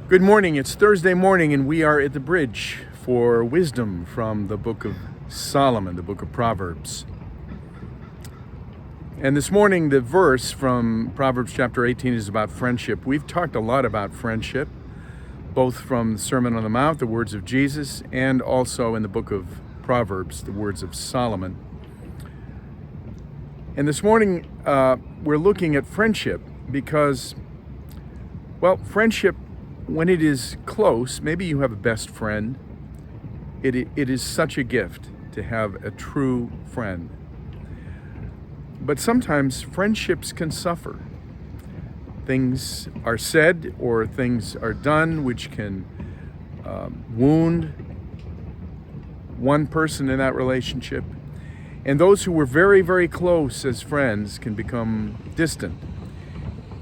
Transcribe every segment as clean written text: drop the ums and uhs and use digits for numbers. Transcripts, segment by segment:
Good morning. It's Thursday morning, and we are at the bridge for wisdom from the book of Solomon, the book of Proverbs. And this morning, the verse from Proverbs chapter 18 is about friendship. We've talked a lot about friendship, both from the Sermon on the Mount, the words of Jesus, and also in the book of Proverbs, the words of Solomon. And this morning, we're looking at friendship because, friendship, when it is close, maybe you have a best friend, it is such a gift to have a true friend. But sometimes friendships can suffer. Things are said or things are done which can wound one person in that relationship. And those who were very, very close as friends can become distant.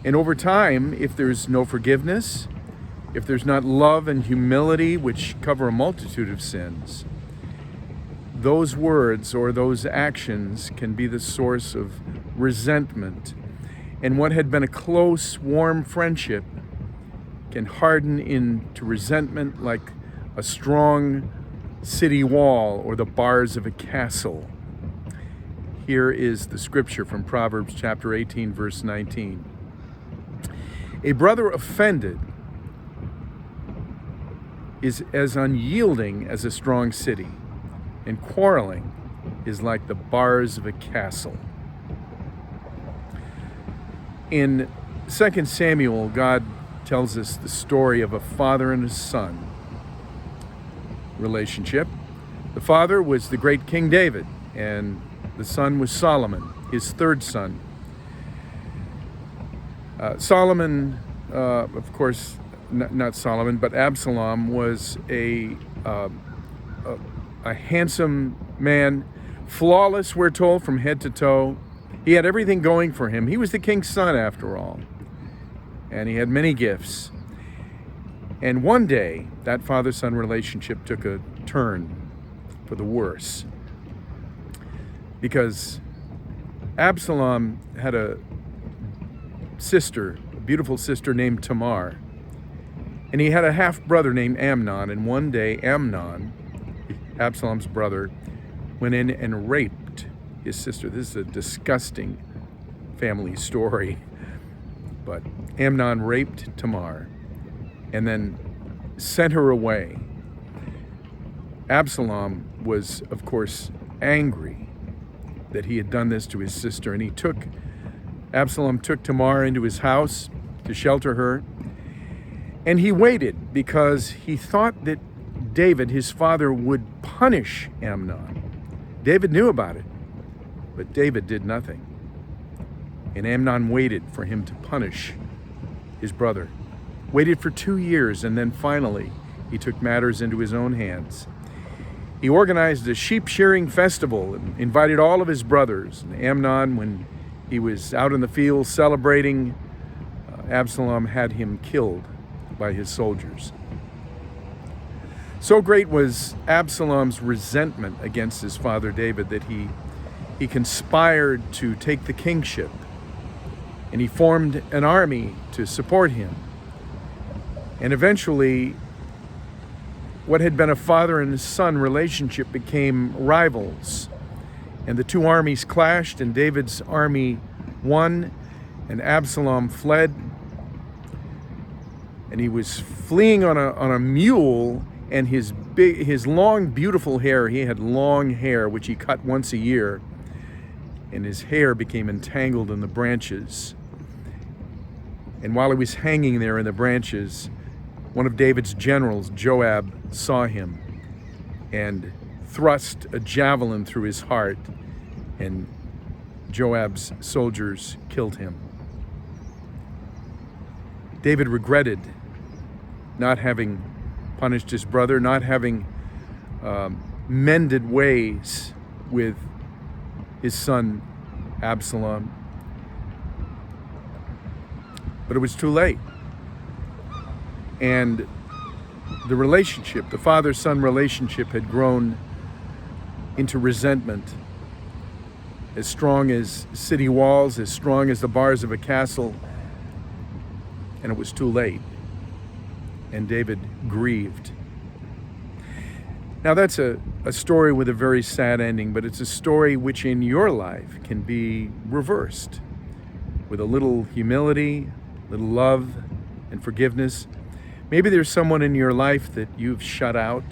And over time, if there's no forgiveness, if there's not love and humility, which cover a multitude of sins, those words or those actions can be the source of resentment. And what had been a close, warm friendship can harden into resentment like a strong city wall or the bars of a castle. Here is the scripture from Proverbs chapter 18, verse 19. A brother offended is as unyielding as a strong city, and quarreling is like the bars of a castle. In 2 Samuel, God tells us the story of a father and a son relationship. The father was the great King David, and the son was Solomon, his third son. Solomon, of course, not Solomon, but Absalom was a handsome man, flawless, we're told, from head to toe. He had everything going for him. He was the king's son, after all, and he had many gifts. And one day, that father-son relationship took a turn for the worse, because Absalom had a sister, a beautiful sister named Tamar. And he had a half-brother named Amnon, and one day Amnon, Absalom's brother, went in and raped his sister. This is a disgusting family story. But Amnon raped Tamar and then sent her away. Absalom was, of course, angry that he had done this to his sister, and Absalom took Tamar into his house to shelter her. And he waited because he thought that David, his father, would punish Amnon. David knew about it, but David did nothing. And Amnon waited for him to punish his brother. Waited for 2 years, and then finally he took matters into his own hands. He organized a sheep shearing festival and invited all of his brothers. And Amnon, when he was out in the field celebrating, Absalom had him killed by his soldiers. So great was Absalom's resentment against his father David that he conspired to take the kingship, and he formed an army to support him. And eventually, what had been a father and son relationship became rivals, and the two armies clashed, and David's army won, and Absalom fled. And he was fleeing on a mule, and his long, beautiful hair, he had long hair, which he cut once a year, and his hair became entangled in the branches. And while he was hanging there in the branches, one of David's generals, Joab, saw him and thrust a javelin through his heart, and Joab's soldiers killed him. David regretted not having punished his brother, not having mended ways with his son Absalom. But it was too late. And the relationship, the father-son relationship, had grown into resentment, as strong as city walls, as strong as the bars of a castle, and it was too late. and David grieved. Now that's a story with a very sad ending, but it's a story which in your life can be reversed with a little humility, little love and forgiveness. Maybe there's someone in your life that you've shut out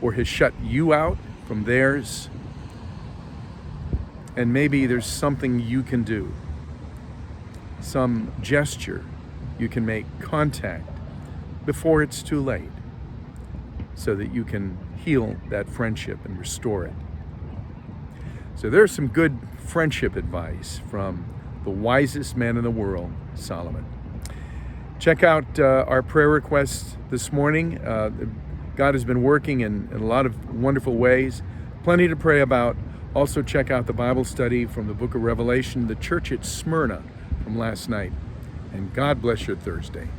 or has shut you out from theirs. And maybe there's something you can do, some gesture you can make, contact before it's too late, so that you can heal that friendship and restore it. So there's some good friendship advice from the wisest man in the world, Solomon. Check out our prayer requests this morning. God has been working in a lot of wonderful ways. Plenty to pray about. Also check out the Bible study from the book of Revelation, the church at Smyrna from last night. And God bless your Thursday.